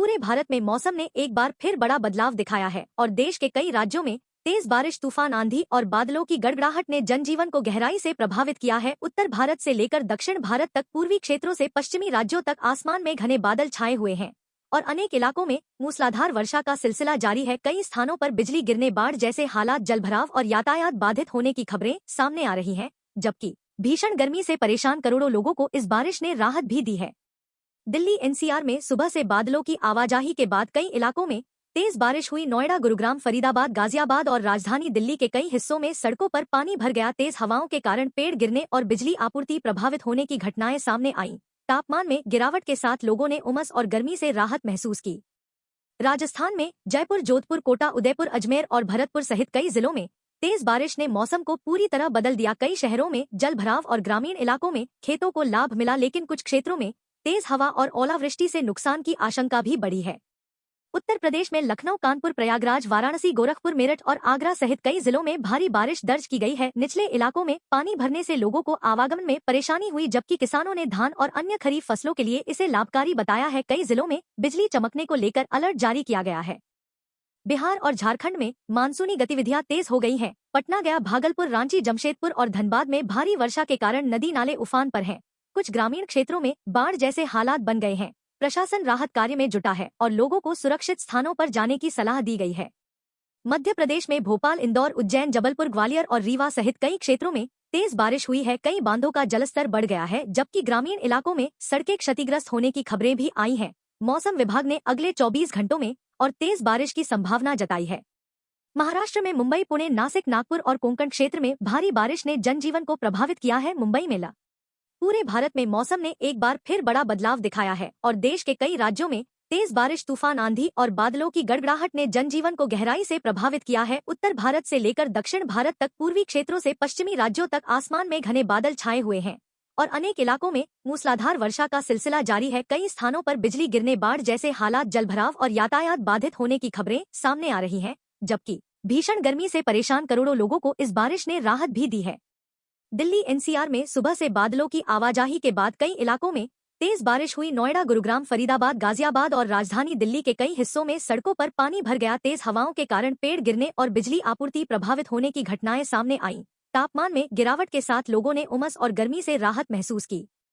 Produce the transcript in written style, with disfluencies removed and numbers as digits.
पूरे भारत में मौसम ने एक बार फिर बड़ा बदलाव दिखाया है और देश के कई राज्यों में तेज बारिश, तूफान, आंधी और बादलों की गड़गड़ाहट ने जनजीवन को गहराई से प्रभावित किया है। उत्तर भारत से लेकर दक्षिण भारत तक, पूर्वी क्षेत्रों से पश्चिमी राज्यों तक आसमान में घने बादल छाए हुए हैं और अनेक इलाकों में मूसलाधार वर्षा का सिलसिला जारी है। कई स्थानों पर बिजली गिरने, बाढ़ जैसे हालात, जलभराव और यातायात बाधित होने की खबरें सामने आ रही हैं, जबकि भीषण गर्मी से परेशान करोड़ों लोगों को इस बारिश ने राहत भी दी है। दिल्ली एनसीआर में सुबह से बादलों की आवाजाही के बाद कई इलाकों में तेज बारिश हुई। नोएडा, गुरुग्राम, फरीदाबाद, गाजियाबाद और राजधानी दिल्ली के कई हिस्सों में सड़कों पर पानी भर गया। तेज हवाओं के कारण पेड़ गिरने और बिजली आपूर्ति प्रभावित होने की घटनाएं सामने आईं। तापमान में गिरावट के साथ लोगों ने उमस और गर्मी से राहत महसूस की। राजस्थान में जयपुर, जोधपुर, कोटा, उदयपुर, अजमेर और भरतपुर सहित कई जिलों में तेज बारिश ने मौसम को पूरी तरह बदल दिया। कई शहरों में जलभराव और ग्रामीण इलाकों में खेतों को लाभ मिला, लेकिन कुछ क्षेत्रों में तेज हवा और ओलावृष्टि से नुकसान की आशंका भी बढ़ी है। उत्तर प्रदेश में लखनऊ, कानपुर, प्रयागराज, वाराणसी, गोरखपुर, मेरठ और आगरा सहित कई जिलों में भारी बारिश दर्ज की गई है। निचले इलाकों में पानी भरने से लोगों को आवागमन में परेशानी हुई, जबकि किसानों ने धान और अन्य खरीफ फसलों के लिए इसे लाभकारी बताया है। कई जिलों में बिजली चमकने को लेकर अलर्ट जारी किया गया है। बिहार और झारखंड में मानसूनी गतिविधियां तेज हो गई हैं। पटना, गया, भागलपुर, रांची, जमशेदपुर और धनबाद में भारी वर्षा के कारण नदी नाले उफान पर हैं। कुछ ग्रामीण क्षेत्रों में बाढ़ जैसे हालात बन गए हैं। प्रशासन राहत कार्य में जुटा है और लोगों को सुरक्षित स्थानों पर जाने की सलाह दी गई है। मध्य प्रदेश में भोपाल, इंदौर, उज्जैन, जबलपुर, ग्वालियर और रीवा सहित कई क्षेत्रों में तेज बारिश हुई है। कई बांधों का जलस्तर बढ़ गया है, जबकि ग्रामीण इलाकों में सड़कें क्षतिग्रस्त होने की खबरें भी आई हैं। मौसम विभाग ने अगले 24 घंटों में और तेज बारिश की संभावना जताई है। महाराष्ट्र में मुंबई, पुणे, नासिक, नागपुर और कोंकण क्षेत्र में भारी बारिश ने जनजीवन को प्रभावित किया है। मुंबई में पूरे भारत में मौसम ने एक बार फिर बड़ा बदलाव दिखाया है और देश के कई राज्यों में तेज बारिश, तूफान, आंधी और बादलों की गड़गड़ाहट ने जनजीवन को गहराई से प्रभावित किया है। उत्तर भारत से लेकर दक्षिण भारत तक, पूर्वी क्षेत्रों से पश्चिमी राज्यों तक आसमान में घने बादल छाए हुए हैं और अनेक इलाकों में मूसलाधार वर्षा का सिलसिला जारी है। कई स्थानों पर बिजली गिरने, बाढ़ जैसे हालात, जलभराव और यातायात बाधित होने की खबरें सामने आ रही हैं, जबकि भीषण गर्मी से परेशान करोड़ों लोगों को इस बारिश ने राहत भी दी है। दिल्ली एनसीआर में सुबह से बादलों की आवाजाही के बाद कई इलाकों में तेज बारिश हुई। नोएडा, गुरुग्राम, फरीदाबाद, गाजियाबाद और राजधानी दिल्ली के कई हिस्सों में सड़कों पर पानी भर गया। तेज हवाओं के कारण पेड़ गिरने और बिजली आपूर्ति प्रभावित होने की घटनाएं सामने आईं। तापमान में गिरावट के साथ लोगों ने उमस और गर्मी से राहत महसूस की।